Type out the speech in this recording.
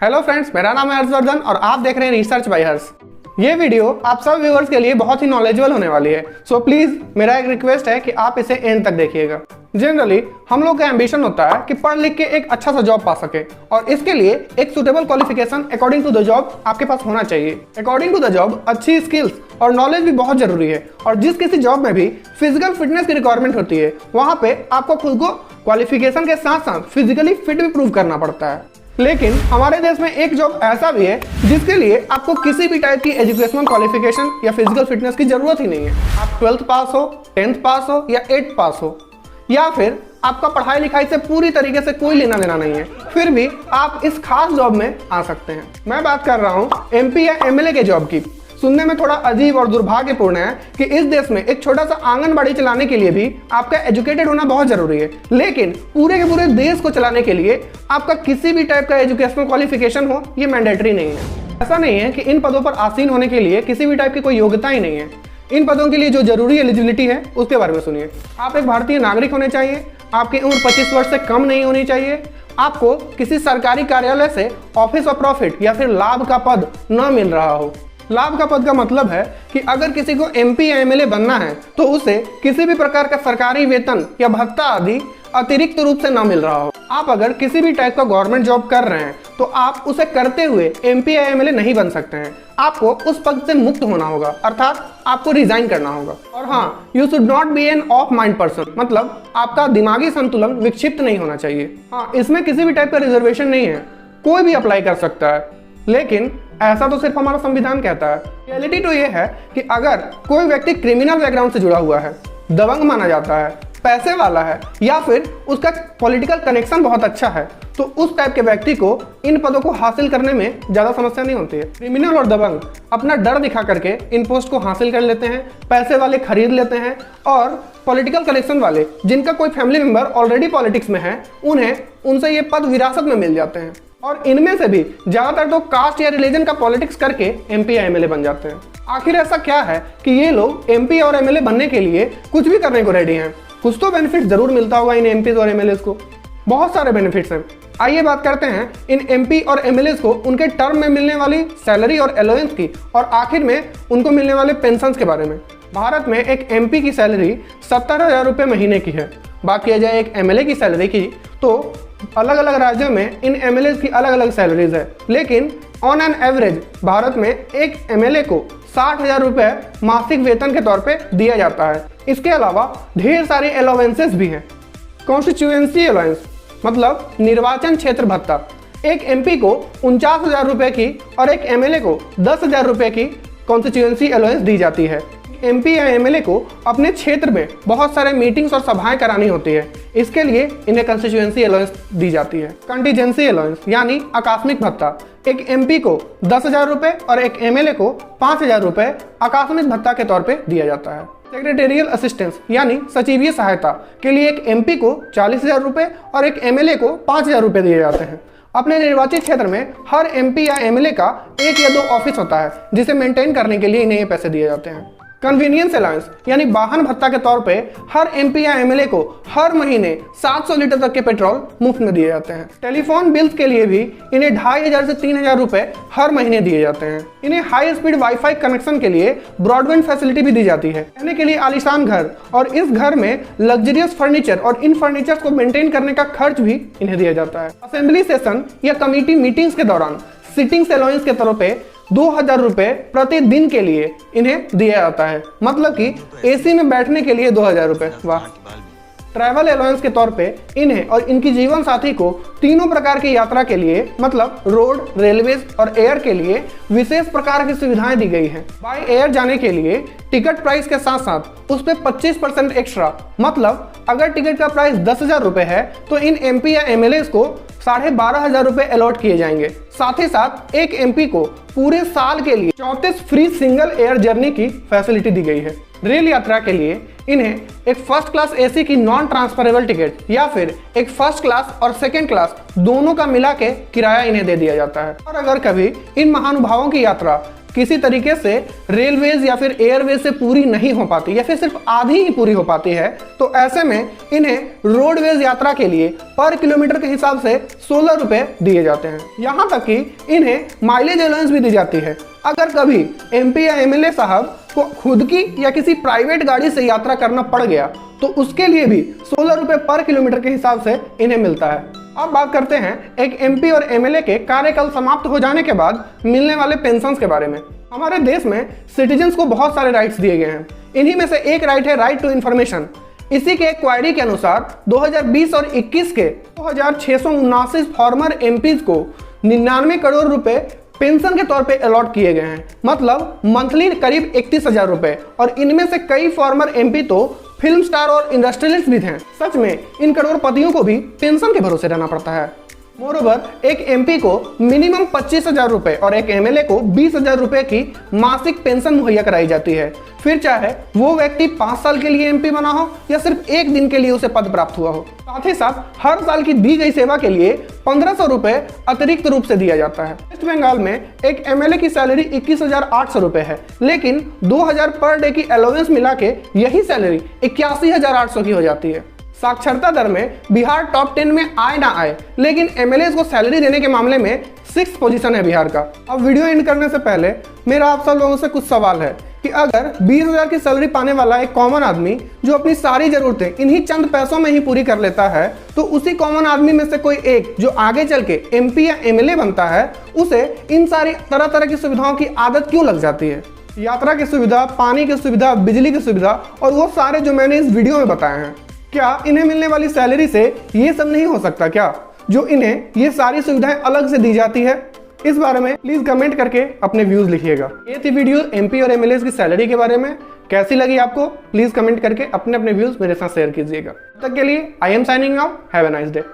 Hello friends, मेरा नाम है हर्षवर्धन और आप देख रहे हैं रिसर्च बाय हर्ष। ये वीडियो आप सब व्यूअर्स के लिए बहुत ही नॉलेजेबल होने वाली है। सो प्लीज मेरा एक रिक्वेस्ट है कि आप इसे एंड तक देखिएगा। जनरली हम लोग का एम्बिशन होता है कि पढ़ लिख के एक अच्छा सा जॉब पा सके और इसके लिए एक suitable qualification according to the job आपके पास होना चाहिए। अकॉर्डिंग टू द जॉब अच्छी स्किल्स और नॉलेज भी बहुत जरूरी है और जिस किसी जॉब में भी फिजिकल फिटनेस की रिक्वायरमेंट होती है वहां पे आपको खुद को क्वालिफिकेशन के साथ साथ फिजिकली फिट भी प्रूव करना पड़ता है। लेकिन हमारे देश में एक जॉब ऐसा भी है जिसके लिए आपको किसी भी टाइप की एजुकेशनल क्वालिफिकेशन या फिजिकल फिटनेस की जरूरत ही नहीं है। आप 12th पास हो, 10th पास हो या 8th पास हो या फिर आपका पढ़ाई लिखाई से पूरी तरीके से कोई लेना देना नहीं है, फिर भी आप इस खास जॉब में आ सकते हैं। मैं बात कर रहा हूँ MP या MLA के जॉब की। सुनने में थोड़ा अजीब और दुर्भाग्यपूर्ण है कि इस देश में एक छोटा सा आंगनबाड़ी चलाने के लिए भी आपका एजुकेटेड होना बहुत जरूरी है, लेकिन पूरे के पूरे देश को चलाने के लिए आपका किसी भी टाइप का एजुकेशनल क्वालिफिकेशन हो ये मैंडेटरी नहीं है। ऐसा नहीं है कि इन पदों पर आसीन होने के लिए किसी भी टाइप की कोई योग्यता ही नहीं है। इन पदों के लिए जो जरूरी एलिजिबिलिटी है उसके बारे में सुनिए। आप एक भारतीय नागरिक होने चाहिए, आपकी उम्र 25 वर्ष से कम नहीं होनी चाहिए, आपको किसी सरकारी कार्यालय से ऑफिस ऑफ प्रॉफिट या फिर लाभ का पद न मिल रहा हो। लाभ का पद का मतलब है कि अगर किसी को MP या MLA बनना है तो उसे किसी भी प्रकार का सरकारी वेतन या भत्ता आदि अतिरिक्त रूप से न मिल रहा हो। आप अगर किसी भी टाइप का गवर्नमेंट जॉब कर रहे हैं तो आप उसे करते हुए MP या MLA नहीं बन सकते हैं। आपको उस पद से मुक्त होना होगा, अर्थात आपको रिजाइन करना होगा। और हाँ, you should not be an off mind person, मतलब आपका दिमागी संतुलन विक्षिप्त नहीं होना चाहिए। हाँ, इसमें किसी भी टाइप का रिजर्वेशन नहीं है, कोई भी अप्लाई कर सकता है, लेकिन ऐसा तो सिर्फ हमारा संविधान कहता है। रियलिटी तो ये है कि अगर कोई व्यक्ति क्रिमिनल बैकग्राउंड से जुड़ा हुआ है, दबंग माना जाता है, पैसे वाला है या फिर उसका पॉलिटिकल कनेक्शन बहुत अच्छा है, तो उस टाइप के व्यक्ति को इन पदों को हासिल करने में ज्यादा समस्या नहीं होती है। क्रिमिनल और दबंग अपना डर दिखा करके इन पोस्ट को हासिल कर लेते हैं, पैसे वाले खरीद लेते हैं और पॉलिटिकल कनेक्शन वाले जिनका कोई फैमिली मेंबर ऑलरेडी पॉलिटिक्स में है उनसे ये पद विरासत में मिल जाते हैं। और इनमें से भी ज्यादातर तो कास्ट या रिलीजन का पॉलिटिक्स करके MP या MLA बन जाते हैं। आखिर ऐसा क्या है कि ये लोग MP और MLA बनने के लिए कुछ भी करने को रेडी हैं? कुछ तो बेनिफिट जरूर मिलता होगा इन MPs और MLAs को, बहुत सारे बेनिफिट्स हैं। आइए बात करते हैं इन MP और MLAs को उनके टर्म में मिलने वाली सैलरी और अलाउंस की और आखिर में उनको मिलने वाले पेंशन के बारे में। भारत में एक MP की सैलरी 70,000 रुपये महीने की है। बात किया जाए एक MLA की सैलरी की तो अलग अलग राज्यों में इन MLAs की अलग अलग सैलरीज है, लेकिन ऑन एन एवरेज भारत में एक MLA को 60,000 रुपये मासिक वेतन के तौर पे दिया जाता है। इसके अलावा ढेर सारे अलाउंसेस भी हैं। कॉन्स्टिट्यूएंसी अलाउंस मतलब निर्वाचन क्षेत्र भत्ता, एक MP को 49,000 रुपये की और एक MLA को 10,000 रुपये की कॉन्स्टिट्यूएंसी अलाउंस दी जाती है। MP या MLA को अपने क्षेत्र में बहुत सारे मीटिंग्स और सभाएं करानी होती है, इसके लिए इन्हें कंस्टिट्यूएंसी अलाउंस दी जाती है। कंटीजेंसी अलाउंस यानी आकस्मिक भत्ता, एक MP को 10,000 रुपये और एक MLA को 5,000 रुपये आकस्मिक भत्ता के तौर पे दिया जाता है। सेक्रेटेरियल असिस्टेंस यानी सचिवीय सहायता के लिए एक MP को 40,000 रुपये और एक MLA को 5,000 रुपये दिए जाते हैं। अपने निर्वाचित क्षेत्र में हर MP या MLA का 1 या 2 ऑफिस होता है जिसे मेंटेन करने के लिए इन्हें ये पैसे दिए जाते हैं। कन्वीनियंस अलाउंस यानी वाहन भत्ता के तौर पे हर MP या MLA को हर महीने 700 लीटर तक के पेट्रोल मुफ्त में दिए जाते हैं। टेलीफोन बिल्स के लिए भी इन्हें 2,500 से 3,000 रुपए हर महीने दिए जाते हैं। इन्हें हाई स्पीड वाईफाई कनेक्शन के लिए ब्रॉडबैंड फैसिलिटी भी दी जाती है। रहने के लिए आलीशान घर और इस घर में लग्जरियस फर्नीचर और इन फर्नीचर को मेंटेन करने का खर्च भी इन्हें दिया जाता है। असेंबली सेशन या कमेटी मीटिंग्स के दौरान सिटिंग अलाउंस के तौर पे 2,000 रुपये प्रतिदिन के लिए इन्हें दिया जाता है, मतलब कि AC में बैठने के लिए 2,000 रुपये। वाह। ट्रैवल अलाउंस के तौर पे इन्हें और इनकी जीवन साथी को तीनों प्रकार की यात्रा के लिए मतलब रोड, रेलवेज और एयर के लिए विशेष प्रकार की सुविधाएं दी गई हैं। बाय एयर जाने के लिए टिकट प्राइस के साथ साथ उस पर 25% एक्स्ट्रा, मतलब अगर टिकट का प्राइस 10,000 रुपये है तो इन MP या MLAs को 12,500 रुपये अलॉट किए जाएंगे। साथ ही साथ एक MP को पूरे साल के लिए 34 फ्री सिंगल एयर जर्नी की फैसिलिटी दी गई है। रेल यात्रा के लिए इन्हें एक फर्स्ट क्लास AC की नॉन ट्रांसफरेबल टिकट या फिर एक फर्स्ट क्लास और सेकेंड क्लास दोनों का मिला के किराया इन्हें दे दिया जाता है। और अगर कभी इन महानुभावों की यात्रा किसी तरीके से रेलवेज या फिर एयरवेज से पूरी नहीं हो पाती या फिर सिर्फ आधी ही पूरी हो पाती है, तो ऐसे में इन्हें रोडवेज यात्रा के लिए पर किलोमीटर के हिसाब से 16 रुपए दिए जाते हैं। यहाँ तक कि इन्हें माइलेज अलाउंस भी दी जाती है। अगर कभी MP या MLA साहब को खुद की या किसी प्राइवेट गाड़ी से यात्रा करना पड़ गया तो उसके लिए भी 16 रुपए पर किलोमीटर के हिसाब से इन्हें मिलता है। अब बात करते हैं एक MP और MLA के कार्यकाल समाप्त हो जाने के बाद मिलने वाले पेंशन के बारे में। हमारे देश में सिटीजन्स को बहुत सारे राइट्स दिए गए हैं। इन्हीं में से एक राइट है राइट टू इन्फॉर्मेशन। इसी के एक क्वायरी के अनुसार 2020 और 21 के 2679 फॉर्मर MPs को 99 करोड़ रुपए पेंशन के तौर पे अलॉट किए गए हैं, मतलब मंथली करीब 31,000 रुपए। और इनमें से कई फॉर्मर MP तो फिल्म स्टार और इंडस्ट्रियलिस्ट भी हैं। सच में इन करोड़पतियों को भी पेंशन के भरोसे रहना पड़ता है। मोरोवर एक MP को मिनिमम 25,000 रुपए और एक MLA को 20,000 रुपए की मासिक पेंशन मुहैया कराई जाती है, फिर चाहे वो व्यक्ति 5 साल के लिए MP बना हो या सिर्फ एक दिन के लिए उसे पद प्राप्त हुआ हो। साथ ही साथ हर साल की दी गई सेवा के लिए 1500 रुपए अतिरिक्त रूप से दिया जाता है। वेस्ट बंगाल में एक MLA की सैलरी 21,800 रुपए है, लेकिन 2,000 पर डे की अलाउंस मिला के यही सैलरी 81,800 की हो जाती है। साक्षरता दर में बिहार टॉप 10 में आए ना आए, लेकिन MLAs को सैलरी देने के मामले में 6th पोजीशन है बिहार का। अब वीडियो एंड करने से पहले मेरा आप सब लोगों से कुछ सवाल है कि अगर 20,000 की सैलरी पाने वाला एक कॉमन आदमी जो अपनी सारी जरूरतें इन्हीं चंद पैसों में ही पूरी कर लेता है, तो उसी कॉमन आदमी में से कोई एक जो आगे चल के MP या MLA बनता है, उसे इन सारी तरह तरह की सुविधाओं की आदत क्यों लग जाती है? यात्रा की सुविधा, पानी की सुविधा, बिजली की सुविधा और वो सारे जो मैंने इस वीडियो में बताए हैं, क्या इन्हें मिलने वाली सैलरी से ये सब नहीं हो सकता क्या, जो इन्हें ये सारी सुविधाएं अलग से दी जाती है? इस बारे में प्लीज कमेंट करके अपने व्यूज लिखिएगा। ये थी वीडियो MP और MLAs की सैलरी के बारे में। कैसी लगी आपको प्लीज कमेंट करके अपने व्यूज मेरे साथ शेयर कीजिएगा। तब तक के लिए I am signing out. Have a nice day.